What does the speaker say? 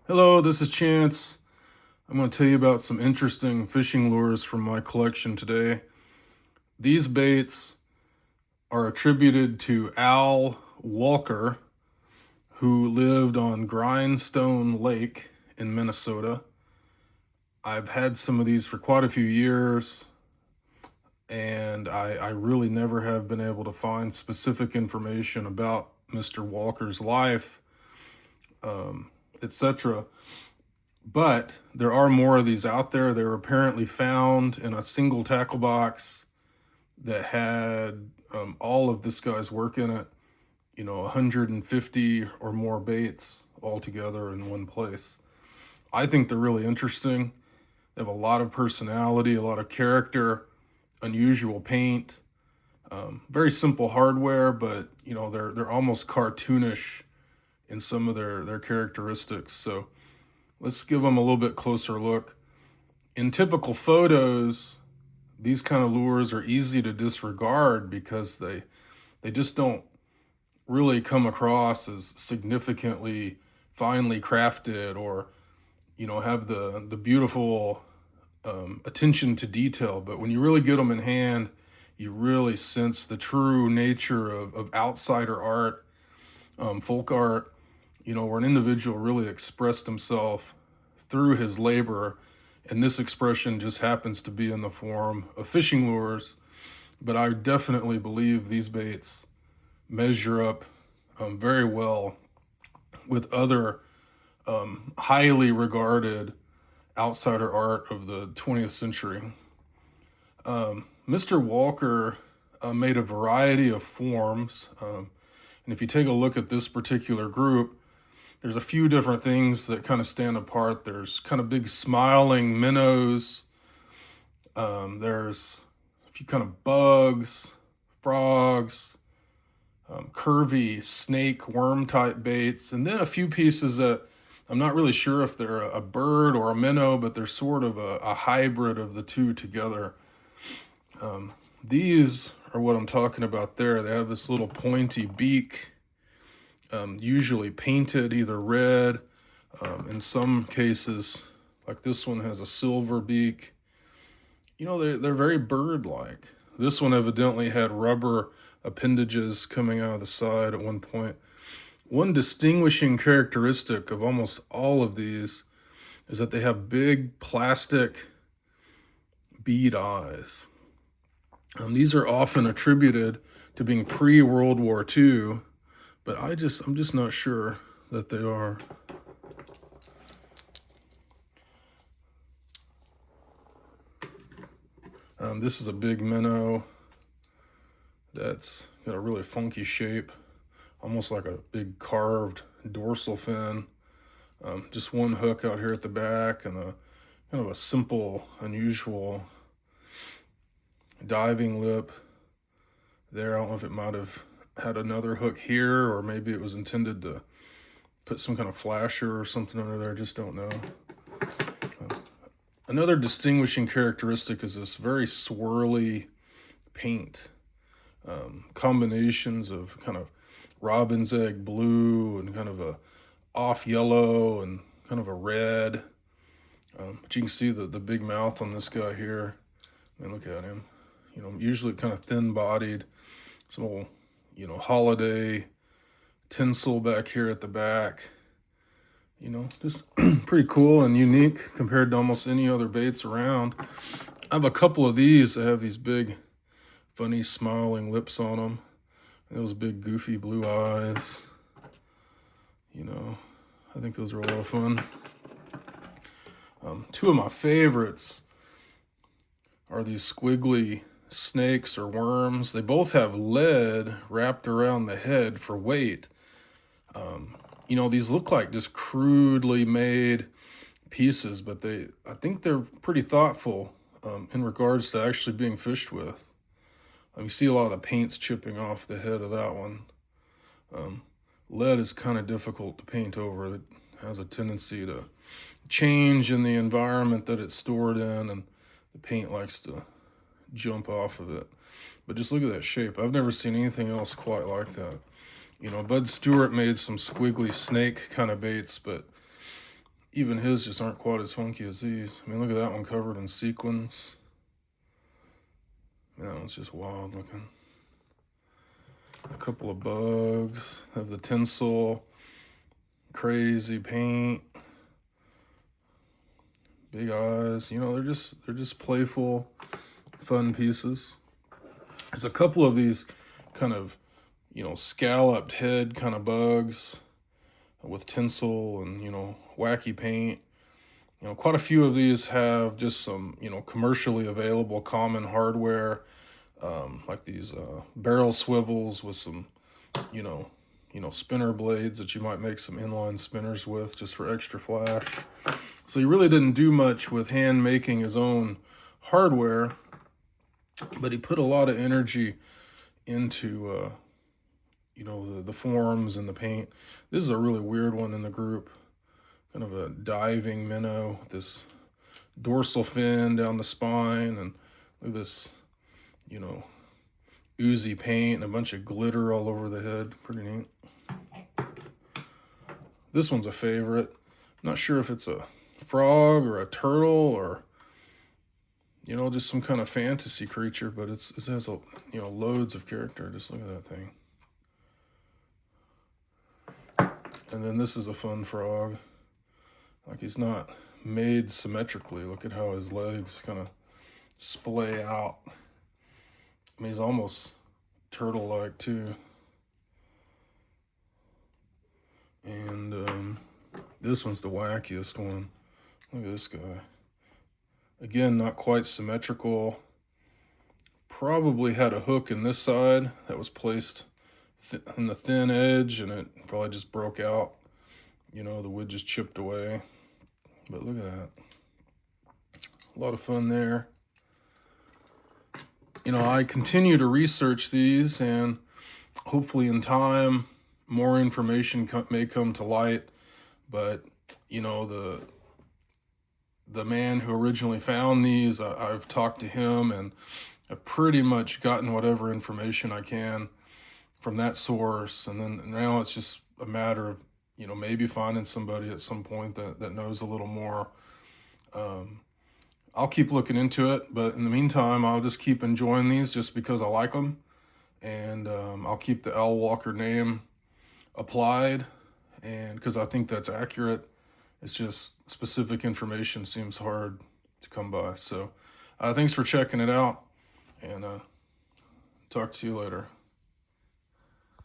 Hello, this is Chance. I'm going to tell you about some interesting fishing lures from my collection today. These baits are attributed to Al Walker, who lived on Grindstone Lake in Minnesota. I've had some of these for quite a few years, and I really never have been able to find specific information about Mr. Walker's life, etc. But there are more of these out there. They were apparently found in a single tackle box that had all of this guy's work in it, 150 or more baits all together in one place. I think they're really interesting. They have a lot of personality, a lot of character, unusual paint, very simple hardware, but they're almost cartoonish in some of their characteristics. So let's give them a little bit closer look. In typical photos, these kind of lures are easy to disregard because they just don't really come across as significantly finely crafted, or have the beautiful attention to detail. But when you really get them in hand, you really sense the true nature of outsider art, folk art, where an individual really expressed himself through his labor. And this expression just happens to be in the form of fishing lures. But I definitely believe these baits measure up very well with other highly regarded outsider art of the 20th century. Mr. Walker made a variety of forms. And if you take a look at this particular group, there's a few different things that kind of stand apart. There's kind of big smiling minnows. There's a few kind of bugs, frogs, curvy snake worm type baits, and then a few pieces that I'm not really sure if they're a bird or a minnow, but they're sort of a hybrid of the two together. These are what I'm talking about there. They have this little pointy beak, usually painted either red. In some cases, like this one has a silver beak. They're very bird-like. This one evidently had rubber appendages coming out of the side at one point. One distinguishing characteristic of almost all of these is that they have big plastic bead eyes. These are often attributed to being pre-World War II, but I'm just not sure that they are. This is a big minnow that's got a really funky shape, almost like a big carved dorsal fin. Just one hook out here at the back and a kind of a simple, unusual diving lip there. I don't know if it might have had another hook here, or maybe it was intended to put some kind of flasher or something under there. I just don't know. Another distinguishing characteristic is this very swirly paint. Combinations of kind of robin's egg blue and kind of a off yellow and kind of a red. But you can see the big mouth on this guy here. And look at him. Usually kind of thin bodied. Some old, holiday tinsel back here at the back. Just pretty cool and unique compared to almost any other baits around. I have a couple of these that have these big, funny, smiling lips on them. And those big, goofy blue eyes. I think those are a lot of fun. Two of my favorites are these squiggly snakes or worms. They both have lead wrapped around the head for weight. These look like just crudely made pieces, but I think they're pretty thoughtful in regards to actually being fished with. You see a lot of the paints chipping off the head of that one. Lead is kind of difficult to paint over. It has a tendency to change in the environment that it's stored in, and the paint likes to jump off of it. But just look at that shape. I've never seen anything else quite like that. Bud Stewart made some squiggly snake kind of baits, but even his just aren't quite as funky as these. I mean, look at that one covered in sequins. That one's just wild looking. A couple of bugs. Have the tinsel. Crazy paint. Big eyes. You know, they're just playful, fun pieces. There's a couple of these kind of, you know, scalloped head kind of bugs with tinsel and, you know, wacky paint. You know, quite a few of these have just some, you know, commercially available common hardware, like these barrel swivels with some, you know, spinner blades that you might make some inline spinners with just for extra flash. So he really didn't do much with hand making his own hardware, but he put a lot of energy into, you know, the forms and the paint. This is a really weird one in the group. Kind of a diving minnow with this dorsal fin down the spine, and look at this, you know, oozy paint and a bunch of glitter all over the head. Pretty neat. This one's a favorite. Not sure if it's a frog or a turtle or, you know, just some kind of fantasy creature, but it has a, you know, loads of character. Just look at that thing. And then this is a fun frog. Like, he's not made symmetrically. Look at how his legs kind of splay out. I mean, he's almost turtle-like too. And this one's the wackiest one. Look at this guy. Again, not quite symmetrical. Probably had a hook in this side that was placed in the thin edge, and it probably just broke out. You know, the wood just chipped away. But look at that. A lot of fun there. You know, I continue to research these, and hopefully in time, more information may come to light. But, you know, the man who originally found these, I've talked to him, and I've pretty much gotten whatever information I can from that source. And then now it's just a matter of, you know, maybe finding somebody at some point that knows a little more. I'll keep looking into it, but in the meantime, I'll just keep enjoying these just because I like them. And I'll keep the L. Walker name applied, and because I think that's accurate. It's just specific information seems hard to come by. So thanks for checking it out, and talk to you later.